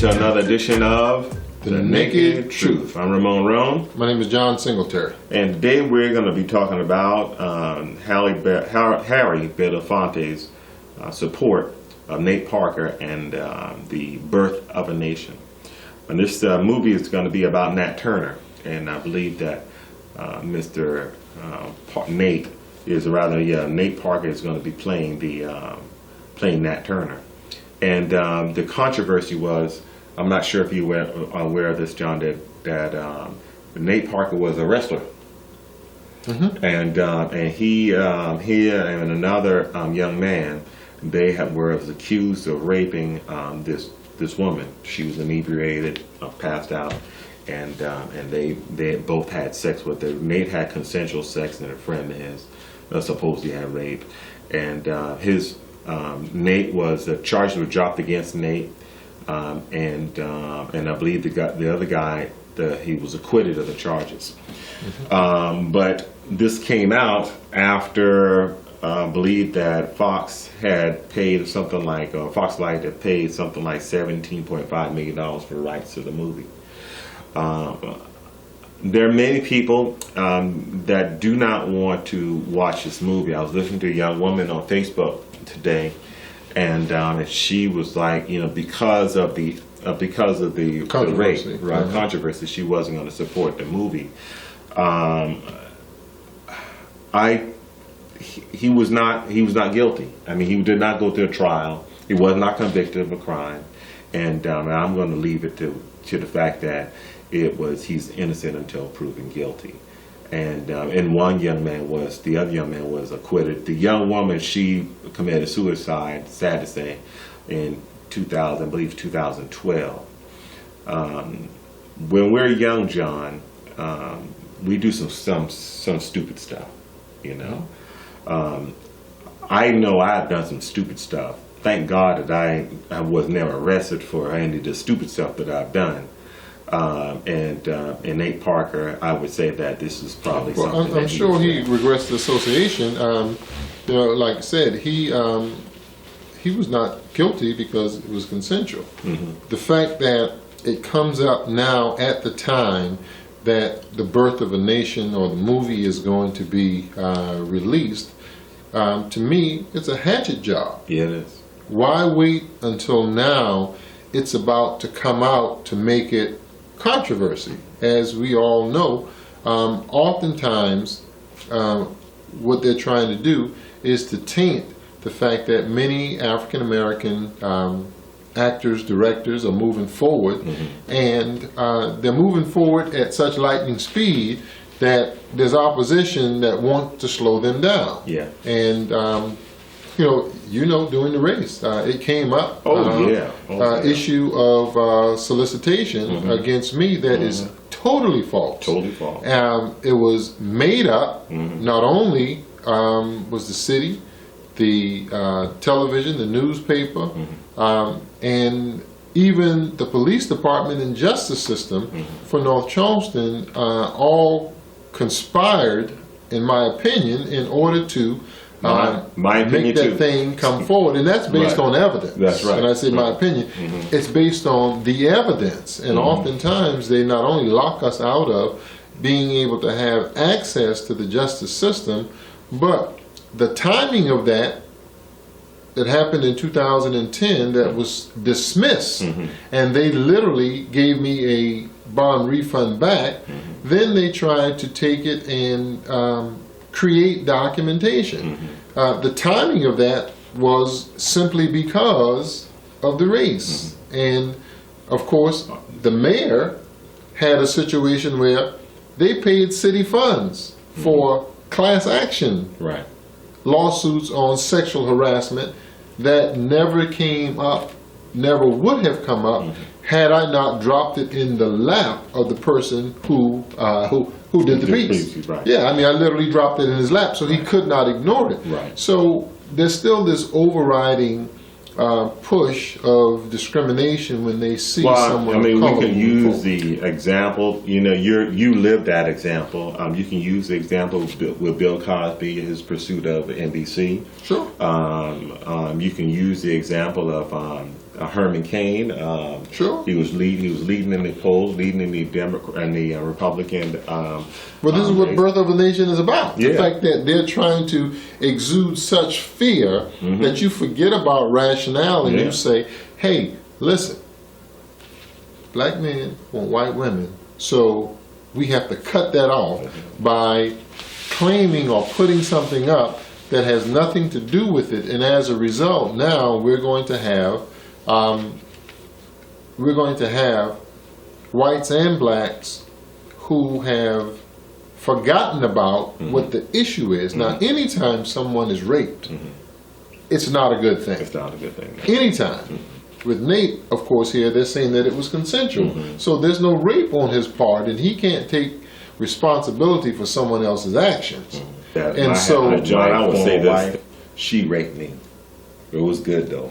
to another edition of The Naked Truth. I'm Ramon Rome. My name is John Singletary. And today we're going to be talking about Harry Belafonte's support of Nate Parker and The Birth of a Nation. And this movie is going to be about Nat Turner. And I believe that Nate Parker is going to be playing Nat Turner. And the controversy was, I'm not sure if you were aware of this, John, that Nate Parker was a wrestler. Mm-hmm. And he and another young man, they were accused of raping this woman. She was inebriated, passed out, and they both had sex with her. Nate had consensual sex, and a friend of his supposedly had raped. And Nate was charges were dropped against Nate, and I believe the other guy, he was acquitted of the charges. Mm-hmm. But this came out after I believe that Fox had paid something like Foxlight had paid something like $17.5 million for rights to the movie. There are many people that do not want to watch this movie. I was listening to a young woman on Facebook today, and she was like, because of the controversy, rape, right? Mm-hmm. Controversy, she wasn't going to support the movie. He was not guilty. I mean, he did not go to a trial. He was not convicted of a crime, and I'm going to leave it to the fact that he's innocent until proven guilty. And the other young man was acquitted. The young woman, she committed suicide, sad to say, in 2012. When we're young, John, we do some stupid stuff, I know I've done some stupid stuff. Thank God that I was never arrested for any of the stupid stuff that I've done. And Nate Parker, I would say that this is probably something. I'm sure he regrets the association. Like I said, he was not guilty because it was consensual. Mm-hmm. The fact that it comes up now at the time that The Birth of a Nation or the movie is going to be released, to me, it's a hatchet job. Yeah, it is. Why wait until now? It's about to come out to make it controversy. As we all know, oftentimes what they're trying to do is to taint the fact that many African American actors, directors are moving forward, mm-hmm. and they're moving forward at such lightning speed that there's opposition that wants to slow them down. Yeah. And during the race, it came up. Issue of solicitation mm-hmm. against me that mm-hmm. is totally false. Totally false. It was made up. Mm-hmm. Not only was the city, the television, the newspaper, mm-hmm. And even the police department and justice system mm-hmm. for North Charleston all conspired, in my opinion, in order to make that thing come forward, and that's based on evidence. That's right. And I say my opinion, mm-hmm. it's based on the evidence, and mm-hmm. oftentimes they not only lock us out of being able to have access to the justice system, but the timing of that happened in 2010 that was dismissed, mm-hmm. and they literally gave me a bond refund back. Mm-hmm. Then they tried to take it and create documentation. Mm-hmm. The timing of that was simply because of the race. Mm-hmm. And of course, the mayor had a situation where they paid city funds mm-hmm. for class action lawsuits on sexual harassment that never came up, never would have come up mm-hmm. had I not dropped it in the lap of the person who did the piece. Right. Yeah, I mean, I literally dropped it in his lap, so he could not ignore it. Right. So there's still this overriding push of discrimination when they see someone. I mean, we can use the example. You lived that example. You can use the example with Bill Cosby, his pursuit of NBC. Sure. You can use the example of Herman Cain. Sure. He was leading in the polls, leading in the Democrat and the Republican. Well, this is what race. Birth of a Nation is about. Yeah. The fact that they're trying to exude such fear that you forget about rationale and Yeah. you say, hey, listen, black men want white women, so we have to cut that off by claiming or putting something up that has nothing to do with it, and as a result, now we're going to have whites and blacks who have forgotten about what the issue is. Now, anytime someone is raped, it's not a good thing. It's not a good thing. Anytime. With Nate, of course, here they're saying that it was consensual. So there's no rape on his part, and he can't take responsibility for someone else's actions. And so, John, I would say this: she raped me. It was good though.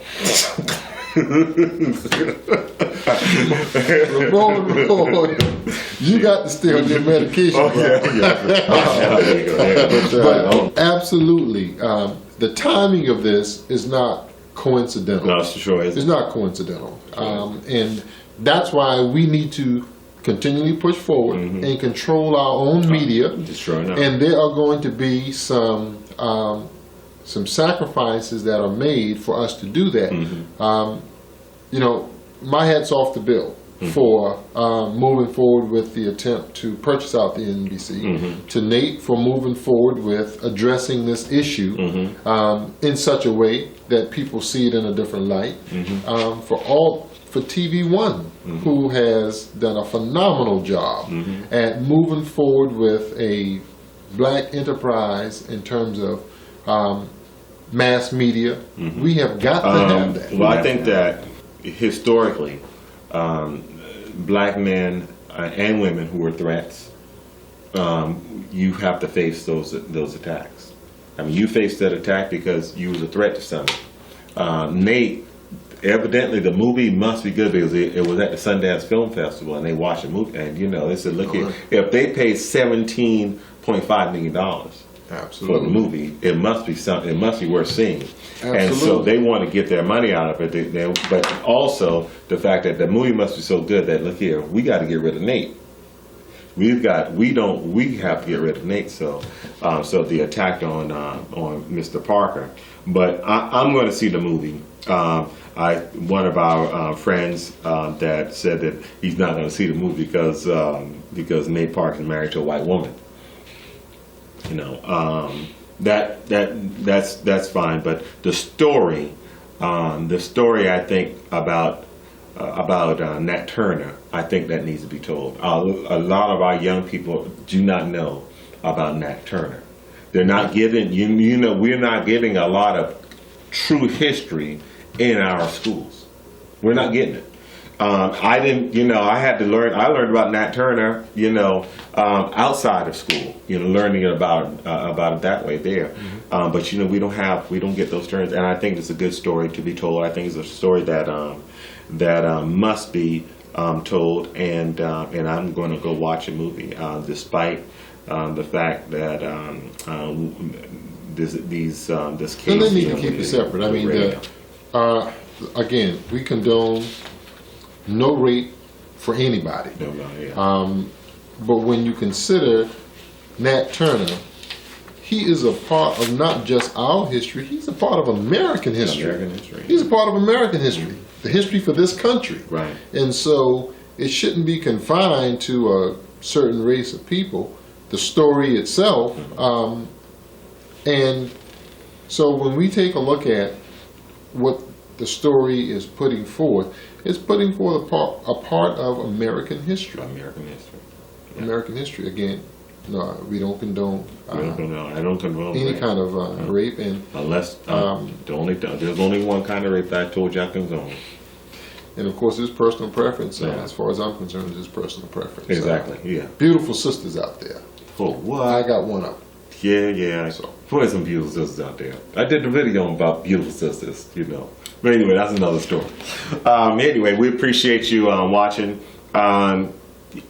you got to stay on your medication. But absolutely, the timing of this is not coincidental. No, sure It's not coincidental. And that's why we need to continually push forward and control our own media. Sure enough. And there are going to be some sacrifices that are made for us to do that. You know, my hat's off to Bill for moving forward with the attempt to purchase out the NBC, to Nate for moving forward with addressing this issue in such a way that people see it in a different light, for TV One, who has done a phenomenal job at moving forward with a black enterprise in terms of mass media. We have got to have that. Well, I think that historically, black men and women who were threats, you have to face those attacks. I mean, you faced that attack because you was a threat to someone. Nate, evidently the movie must be good because it was at the Sundance Film Festival and they watched the movie and they said, look here, if they paid $17.5 million for the movie, it must be something. It must be worth seeing. Absolutely. And so they want to get their money out of it. But also the fact that the movie must be so good that look here, we got to get rid of Nate. We have to get rid of Nate. So the attack on Mr. Parker. But I'm going to see the movie. One of our friends that said that he's not going to see the movie because Nate Parker is married to a white woman. You know, that's fine. But the story I think about Nat Turner, I think that needs to be told. A lot of our young people do not know about Nat Turner. They're not given, we're not getting a lot of true history in our schools. We're not getting it. I learned about Nat Turner, outside of school, learning about it that way there. But we don't get those turns, and I think it's a good story to be told. I think it's a story that must be told, and I'm going to go watch a movie, despite the fact that this case. And they need to keep it separate. I mean, again, we condone no rape for anybody. But when you consider Nat Turner, he is a part of not just our history, he's a part of American history. He's a part of American history, the history for this country. Right. And so it shouldn't be confined to a certain race of people, the story itself. And so when we take a look at what the story is putting forth, it's putting forth a part of American history. American history. Again, no, we don't condone. I don't condone any rape. kind of rape, and unless there's only one kind of rape that I told you I condone. And of course, it's personal preference. As far as I'm concerned, it's personal preference. Exactly. Yeah. Beautiful sisters out there. For what? I got one of them. Yeah. So, there's some beautiful sisters out there. I did the video about beautiful sisters. But anyway, that's another story. Anyway, we appreciate you watching.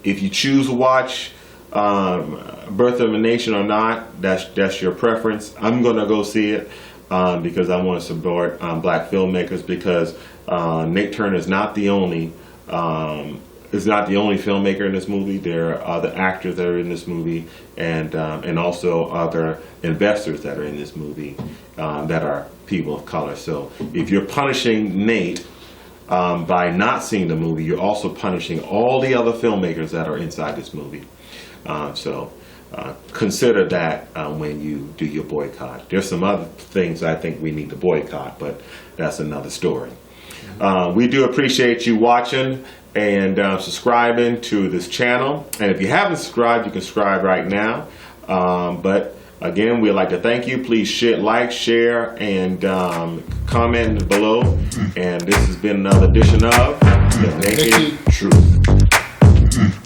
If you choose to watch Birth of a Nation or not, that's your preference. I'm going to go see it because I want to support black filmmakers, because Nate Turner is not the only filmmaker in this movie. There are other actors that are in this movie, and also other investors that are in this movie that are people of color. So if you're punishing Nate by not seeing the movie, you're also punishing all the other filmmakers that are inside this movie. So consider that when you do your boycott. There's some other things I think we need to boycott, but that's another story. We do appreciate you watching and subscribing to this channel. And if you haven't subscribed, you can subscribe right now. But again, we'd like to thank you. Please like, share, and comment below. And this has been another edition of The Naked Truth.